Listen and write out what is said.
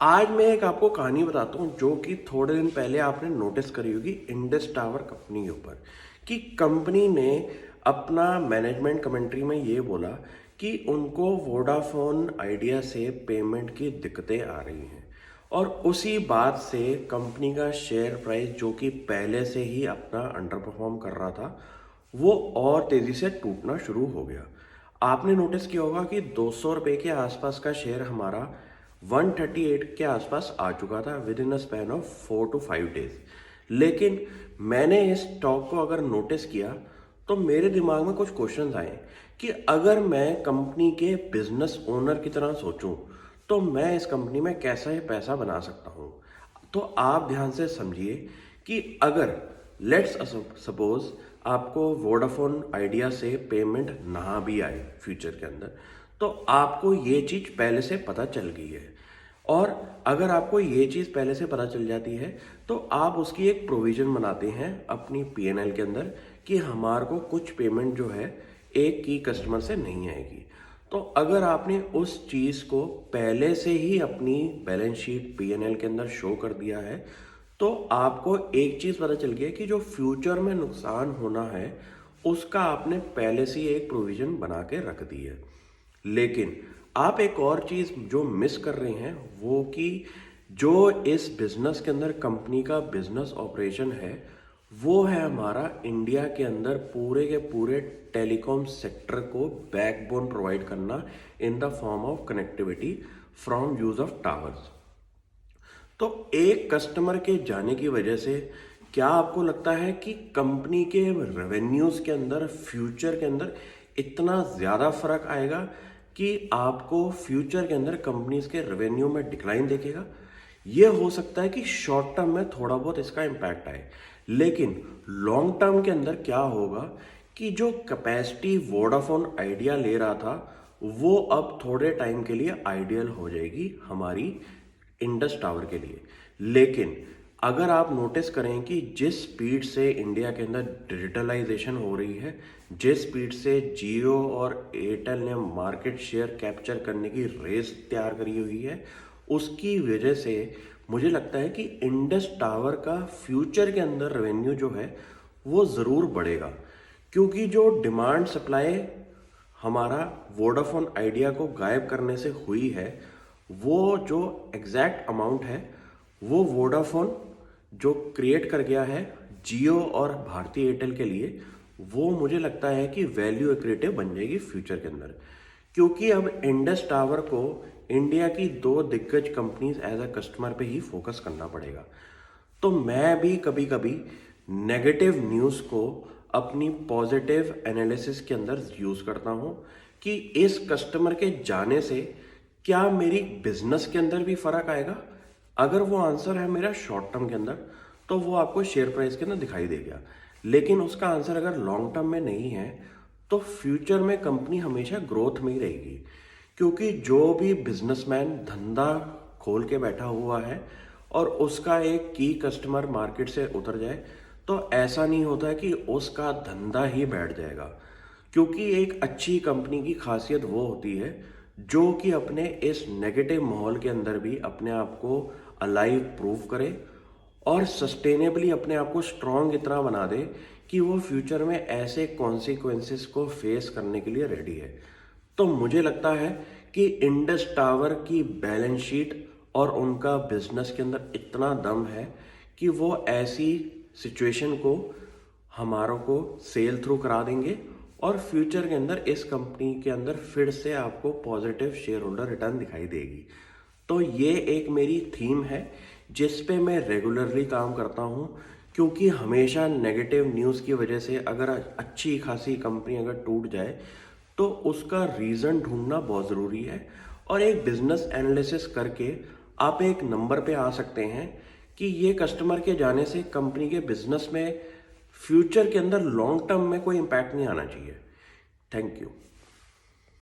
आज मैं एक आपको कहानी बताता हूँ जो कि थोड़े दिन पहले आपने नोटिस करी होगी इंडस टावर कंपनी के ऊपर कि कंपनी ने अपना मैनेजमेंट कमेंट्री में ये बोला कि उनको वोडाफोन आइडिया से पेमेंट की दिक्कतें आ रही हैं और उसी बात से कंपनी का शेयर प्राइस जो कि पहले से ही अपना अंडर परफॉर्म कर रहा था वो और तेज़ी से टूटना शुरू हो गया। आपने नोटिस किया होगा कि 200 रुपये के आसपास का शेयर हमारा 138 के आसपास आ चुका था with in a span of 4 to 5 days. लेकिन मैंने इस स्टॉक को अगर नोटिस किया तो मेरे दिमाग में कुछ क्वेश्चंस आए कि अगर मैं कंपनी के बिजनेस ओनर की तरह सोचूं तो मैं इस कंपनी में कैसा ये पैसा बना सकता हूं। तो आप ध्यान से समझिए कि अगर लेट्स सपोज आपको वोडाफोन आइडिया से पेमेंट ना भी आए फ्यूचर के अंदर, तो आपको ये चीज़ पहले से पता चल गई है। और अगर आपको ये चीज़ पहले से पता चल जाती है तो आप उसकी एक प्रोविज़न बनाते हैं अपनी पीएनएल के अंदर कि हमारे को कुछ पेमेंट जो है एक की कस्टमर से नहीं आएगी। तो अगर आपने उस चीज़ को पहले से ही अपनी बैलेंस शीट पीएनएल के अंदर शो कर दिया है तो आपको एक चीज़ पता चल गई है कि जो फ्यूचर में नुकसान होना है उसका आपने पहले से ही एक प्रोविज़न बना के रख दी है। लेकिन आप एक और चीज़ जो मिस कर रहे हैं वो कि जो इस बिज़नेस के अंदर कंपनी का बिज़नेस ऑपरेशन है वो है हमारा इंडिया के अंदर पूरे के पूरे टेलीकॉम सेक्टर को बैकबोन प्रोवाइड करना in the form of connectivity from use of towers. तो एक कस्टमर के जाने की वजह से क्या आपको लगता है कि कंपनी के रेवेन्यूज़ के अंदर फ्यूचर के अंदर इतना ज़्यादा फर्क आएगा कि आपको फ्यूचर के अंदर कंपनीज के रेवेन्यू में डिक्लाइन देखेगा? ये हो सकता है कि शॉर्ट टर्म में थोड़ा बहुत इसका इम्पैक्ट आए, लेकिन लॉन्ग टर्म के अंदर क्या होगा कि जो कैपेसिटी वोडाफोन आइडिया ले रहा था वो अब थोड़े टाइम के लिए आइडियल हो जाएगी हमारी इंडस टावर के लिए। लेकिन अगर आप नोटिस करें कि जिस स्पीड से इंडिया के अंदर डिजिटलाइजेशन हो रही है, जिस स्पीड से जियो और एयरटेल ने मार्केट शेयर कैप्चर करने की रेस तैयार करी हुई है, उसकी वजह से मुझे लगता है कि इंडस टावर का फ्यूचर के अंदर रेवेन्यू जो है वो ज़रूर बढ़ेगा, क्योंकि जो डिमांड सप्लाई हमारा वोडाफोन आइडिया को गायब करने से हुई है वो जो एग्जैक्ट अमाउंट है वो वोडाफोन जो क्रिएट कर गया है जियो और भारतीय एयरटेल के लिए, वो मुझे लगता है कि वैल्यू एक्रेटिव बन जाएगी फ्यूचर के अंदर, क्योंकि अब इंडस टावर को इंडिया की दो दिग्गज कंपनीज एज अ कस्टमर पे ही फोकस करना पड़ेगा। तो मैं भी कभी कभी नेगेटिव न्यूज़ को अपनी पॉजिटिव एनालिसिस के अंदर यूज़ करता हूँ कि इस कस्टमर के जाने से क्या मेरी बिजनेस के अंदर भी फर्क आएगा। अगर वो आंसर है मेरा शॉर्ट टर्म के अंदर तो वो आपको शेयर प्राइस के अंदर दिखाई देगा, लेकिन उसका आंसर अगर लॉन्ग टर्म में नहीं है तो फ्यूचर में कंपनी हमेशा ग्रोथ में ही रहेगी। क्योंकि जो भी बिजनेसमैन धंधा खोल के बैठा हुआ है और उसका एक की कस्टमर मार्केट से उतर जाए तो ऐसा नहीं होता है कि उसका धंधा ही बैठ जाएगा, क्योंकि एक अच्छी कंपनी की खासियत वो होती है जो कि अपने इस नेगेटिव माहौल के अंदर भी अपने आप को अलाइव प्रूव करे और सस्टेनेबली अपने आप को स्ट्रॉन्ग इतना बना दे कि वो फ्यूचर में ऐसे कॉन्सिक्वेंसेस को फेस करने के लिए रेडी है। तो मुझे लगता है कि इंडस टावर की बैलेंस शीट और उनका बिजनेस के अंदर इतना दम है कि वो ऐसी सिचुएशन को हमारों को सेल थ्रू करा देंगे और फ्यूचर के अंदर इस कंपनी के अंदर फिर से आपको पॉजिटिव शेयर होल्डर रिटर्न दिखाई देगी। तो ये एक मेरी थीम है जिस पे मैं रेगुलरली काम करता हूँ, क्योंकि हमेशा नेगेटिव न्यूज़ की वजह से अगर अच्छी खासी कंपनी अगर टूट जाए तो उसका रीज़न ढूंढना बहुत ज़रूरी है और एक बिजनेस एनालिसिस करके आप एक नंबर पे आ सकते हैं कि ये कस्टमर के जाने से कंपनी के बिजनेस में फ्यूचर के अंदर लॉन्ग टर्म में कोई इम्पैक्ट नहीं आना चाहिए। Thank you.